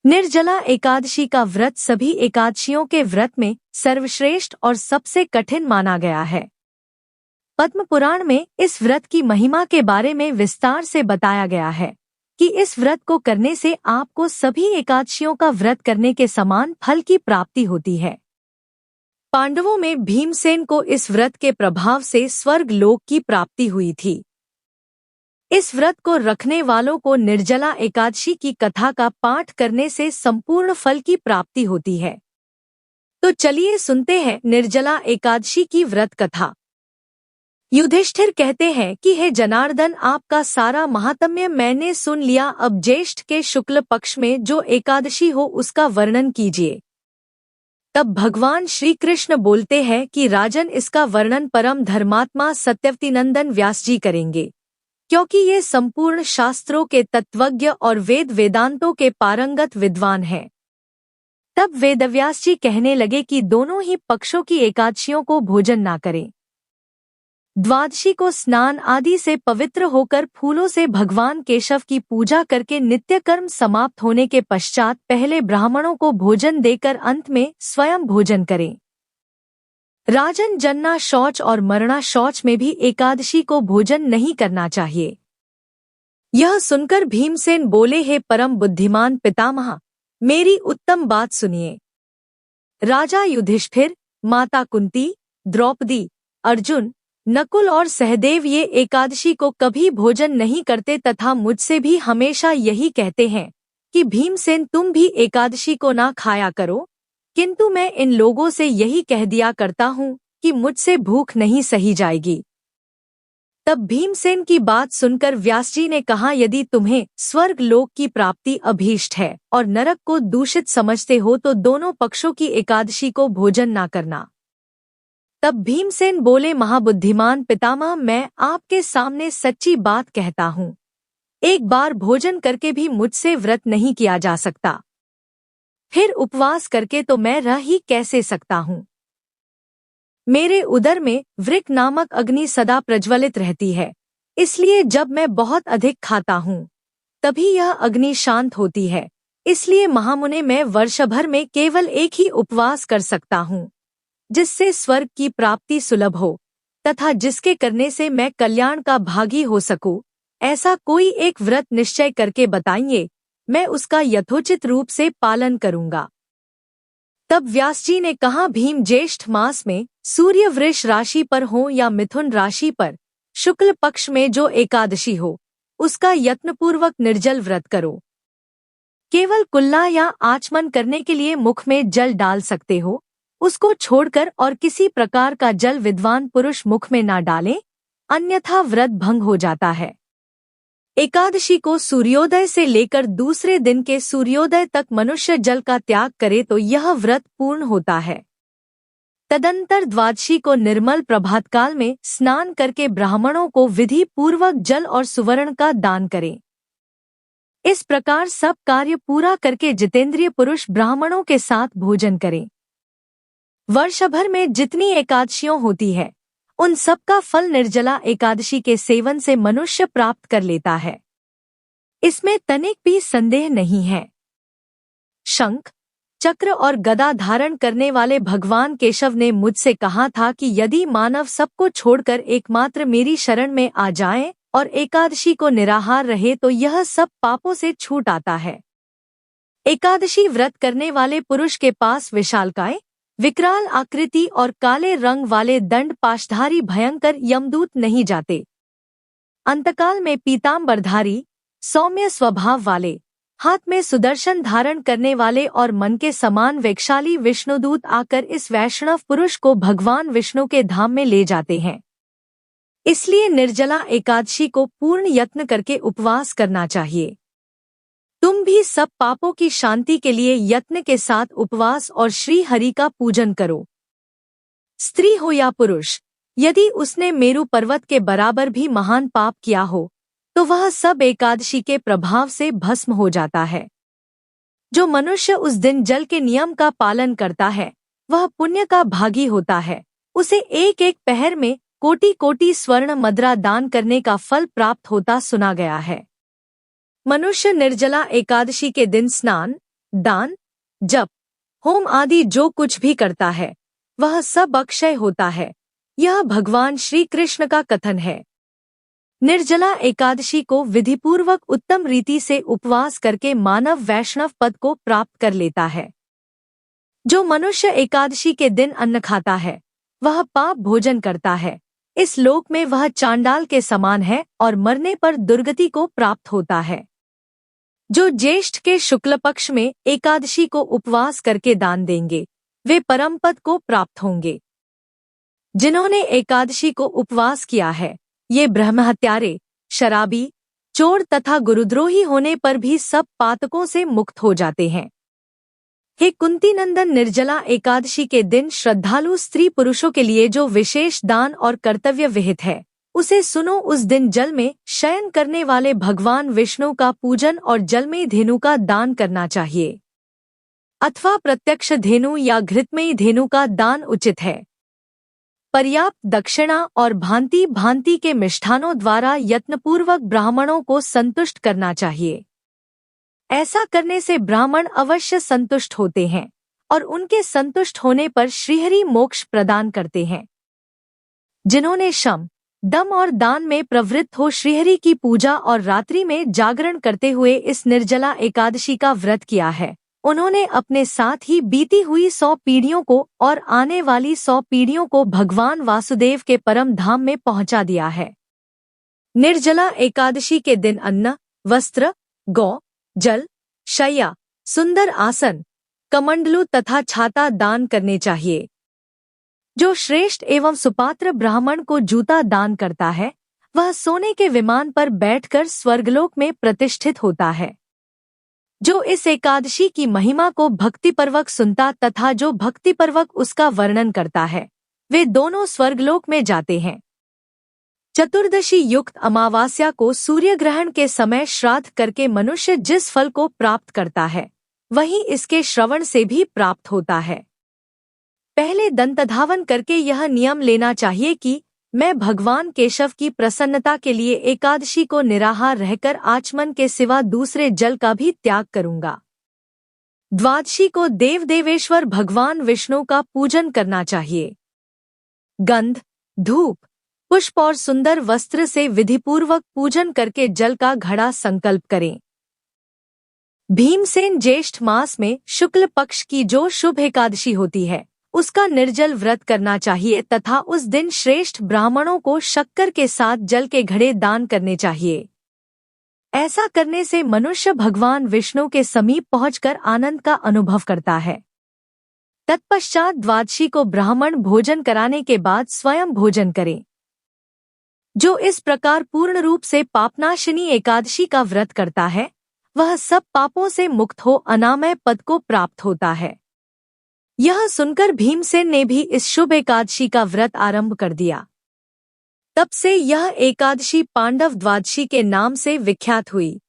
निर्जला एकादशी का व्रत सभी एकादशियों के व्रत में सर्वश्रेष्ठ और सबसे कठिन माना गया है। पद्म पुराण में इस व्रत की महिमा के बारे में विस्तार से बताया गया है कि इस व्रत को करने से आपको सभी एकादशियों का व्रत करने के समान फल की प्राप्ति होती है। पांडवों में भीमसेन को इस व्रत के प्रभाव से स्वर्ग लोक की प्राप्ति हुई थी। इस व्रत को रखने वालों को निर्जला एकादशी की कथा का पाठ करने से संपूर्ण फल की प्राप्ति होती है। तो चलिए सुनते हैं निर्जला एकादशी की व्रत कथा। युधिष्ठिर कहते हैं कि हे जनार्दन, आपका सारा महात्म्य मैंने सुन लिया, अब ज्येष्ठ के शुक्ल पक्ष में जो एकादशी हो उसका वर्णन कीजिए। तब भगवान श्री कृष्ण बोलते हैं कि राजन, इसका वर्णन परम धर्मात्मा सत्यवतीनंदन व्यास जी करेंगे, क्योंकि ये संपूर्ण शास्त्रों के तत्वज्ञ और वेदांतों के पारंगत विद्वान हैं। तब वेदव्यास जी कहने लगे कि दोनों ही पक्षों की एकादशियों को भोजन ना करें। द्वादशी को स्नान आदि से पवित्र होकर फूलों से भगवान केशव की पूजा करके नित्य कर्म समाप्त होने के पश्चात पहले ब्राह्मणों को भोजन देकर अंत में स्वयं भोजन करें। राजन, जन्ना शौच और मरना शौच में भी एकादशी को भोजन नहीं करना चाहिए। यह सुनकर भीमसेन बोले, हे परम बुद्धिमान पितामह, मेरी उत्तम बात सुनिए। राजा युधिष्ठिर, माता कुंती, द्रौपदी, अर्जुन, नकुल और सहदेव ये एकादशी को कभी भोजन नहीं करते तथा मुझसे भी हमेशा यही कहते हैं कि भीमसेन, तुम भी एकादशी को ना खाया करो, किंतु मैं इन लोगों से यही कह दिया करता हूँ कि मुझसे भूख नहीं सही जाएगी। तब भीमसेन की बात सुनकर व्यास जी ने कहा, यदि तुम्हें स्वर्ग लोक की प्राप्ति अभीष्ट है और नरक को दूषित समझते हो तो दोनों पक्षों की एकादशी को भोजन ना करना। तब भीमसेन बोले, महाबुद्धिमान पितामह, मैं आपके सामने सच्ची बात कहता हूँ, एक बार भोजन करके भी मुझसे व्रत नहीं किया जा सकता, फिर उपवास करके तो मैं रह ही कैसे सकता हूँ। मेरे उदर में वृक नामक अग्नि सदा प्रज्वलित रहती है, इसलिए जब मैं बहुत अधिक खाता हूँ तभी यह अग्नि शांत होती है। इसलिए महामुने, मैं वर्षभर में केवल एक ही उपवास कर सकता हूँ जिससे स्वर्ग की प्राप्ति सुलभ हो तथा जिसके करने से मैं कल्याण का भागी हो सकूं। ऐसा कोई एक व्रत निश्चय करके बताइए, मैं उसका यथोचित रूप से पालन करूंगा। तब व्यास जी ने कहा, भीम, ज्येष्ठ मास में सूर्य वृष राशि पर हो या मिथुन राशि पर शुक्ल पक्ष में जो एकादशी हो उसका यत्नपूर्वक निर्जल व्रत करो। केवल कुल्ला या आचमन करने के लिए मुख में जल डाल सकते हो, उसको छोड़कर और किसी प्रकार का जल विद्वान पुरुष मुख में ना डालें, अन्यथा व्रत भंग हो जाता है। एकादशी को सूर्योदय से लेकर दूसरे दिन के सूर्योदय तक मनुष्य जल का त्याग करे तो यह व्रत पूर्ण होता है। तदंतर द्वादशी को निर्मल प्रभातकाल में स्नान करके ब्राह्मणों को विधि पूर्वक जल और सुवर्ण का दान करें। इस प्रकार सब कार्य पूरा करके जितेंद्रिय पुरुष ब्राह्मणों के साथ भोजन करें। वर्षभर में जितनी एकादशियों होती है उन सब का फल निर्जला एकादशी के सेवन से मनुष्य प्राप्त कर लेता है, इसमें तनिक भी संदेह नहीं है। शंख, चक्र और गदा धारण करने वाले भगवान केशव ने मुझसे कहा था कि यदि मानव सबको छोड़कर एकमात्र मेरी शरण में आ जाए और एकादशी को निराहार रहे तो यह सब पापों से छूट आता है। एकादशी व्रत करने वाले पुरुष के पास विशालकाय, विकराल आकृति और काले रंग वाले दंड पाशधारी भयंकर यमदूत नहीं जाते। अंतकाल में पीतांबरधारी, सौम्य स्वभाव वाले, हाथ में सुदर्शन धारण करने वाले और मन के समान वेगशाली विष्णुदूत आकर इस वैष्णव पुरुष को भगवान विष्णु के धाम में ले जाते हैं। इसलिए निर्जला एकादशी को पूर्ण यत्न करके उपवास करना चाहिए। तुम भी सब पापों की शांति के लिए यत्न के साथ उपवास और श्री हरि का पूजन करो। स्त्री हो या पुरुष, यदि उसने मेरु पर्वत के बराबर भी महान पाप किया हो तो वह सब एकादशी के प्रभाव से भस्म हो जाता है। जो मनुष्य उस दिन जल के नियम का पालन करता है वह पुण्य का भागी होता है। उसे एक एक पहर में कोटि कोटि स्वर्ण मदरा दान करने का फल प्राप्त होता सुना गया है। मनुष्य निर्जला एकादशी के दिन स्नान, दान, जप, होम आदि जो कुछ भी करता है वह सब अक्षय होता है। यह भगवान श्री कृष्ण का कथन है। निर्जला एकादशी को विधिपूर्वक उत्तम रीति से उपवास करके मानव वैष्णव पद को प्राप्त कर लेता है। जो मनुष्य एकादशी के दिन अन्न खाता है वह पाप भोजन करता है। इस लोक में वह चांडाल के समान है और मरने पर दुर्गति को प्राप्त होता है। जो ज्येष्ठ के शुक्ल पक्ष में एकादशी को उपवास करके दान देंगे वे परम पद को प्राप्त होंगे। जिन्होंने एकादशी को उपवास किया है ये ब्रह्महत्यारे, शराबी, चोर तथा गुरुद्रोही होने पर भी सब पातकों से मुक्त हो जाते हैं। हे कुंती नंदन, निर्जला एकादशी के दिन श्रद्धालु स्त्री पुरुषों के लिए जो विशेष दान और कर्तव्य विहित है उसे सुनो। उस दिन जल में शयन करने वाले भगवान विष्णु का पूजन और जलमयी धेनु का दान करना चाहिए अथवा प्रत्यक्ष धेनु या घृतमयी धेनु का दान उचित है। पर्याप्त दक्षिणा और भांति भांति के मिष्ठानों द्वारा यत्नपूर्वक ब्राह्मणों को संतुष्ट करना चाहिए। ऐसा करने से ब्राह्मण अवश्य संतुष्ट होते हैं और उनके संतुष्ट होने पर श्रीहरि मोक्ष प्रदान करते हैं। जिन्होंने शम, दम और दान में प्रवृत्त हो श्रीहरि की पूजा और रात्रि में जागरण करते हुए इस निर्जला एकादशी का व्रत किया है उन्होंने अपने साथ ही बीती हुई 100 पीढ़ियों को और आने वाली 100 पीढ़ियों को भगवान वासुदेव के परम धाम में पहुंचा दिया है। निर्जला एकादशी के दिन अन्न, वस्त्र, गौ, जल, शय्या, सुंदर आसन, कमंडलू तथा छाता दान करने चाहिए। जो श्रेष्ठ एवं सुपात्र ब्राह्मण को जूता दान करता है वह सोने के विमान पर बैठकर स्वर्गलोक में प्रतिष्ठित होता है। जो इस एकादशी की महिमा को भक्तिपूर्वक सुनता तथा जो भक्तिपूर्वक उसका वर्णन करता है वे दोनों स्वर्गलोक में जाते हैं। चतुर्दशी युक्त अमावास्या को सूर्य ग्रहण के समय श्राद्ध करके मनुष्य जिस फल को प्राप्त करता है वही इसके श्रवण से भी प्राप्त होता है। पहले दंतधावन करके यह नियम लेना चाहिए कि मैं भगवान केशव की प्रसन्नता के लिए एकादशी को निराहार रहकर आचमन के सिवा दूसरे जल का भी त्याग करूंगा। द्वादशी को देव देवेश्वर भगवान विष्णु का पूजन करना चाहिए। गंध, धूप, पुष्प और सुंदर वस्त्र से विधिपूर्वक पूजन करके जल का घड़ा संकल्प करें। भीमसेन ज्येष्ठ मास में शुक्ल पक्ष की जो शुभ एकादशी होती है उसका निर्जल व्रत करना चाहिए तथा उस दिन श्रेष्ठ ब्राह्मणों को शक्कर के साथ जल के घड़े दान करने चाहिए। ऐसा करने से मनुष्य भगवान विष्णु के समीप पहुंचकर आनंद का अनुभव करता है। तत्पश्चात द्वादशी को ब्राह्मण भोजन कराने के बाद स्वयं भोजन करें। जो इस प्रकार पूर्ण रूप से पापनाशिनी एकादशी का व्रत करता है वह सब पापों से मुक्त हो अनामय पद को प्राप्त होता है। यह सुनकर भीमसेन ने भी इस शुभ एकादशी का व्रत आरंभ कर दिया। तब से यह एकादशी पांडव द्वादशी के नाम से विख्यात हुई।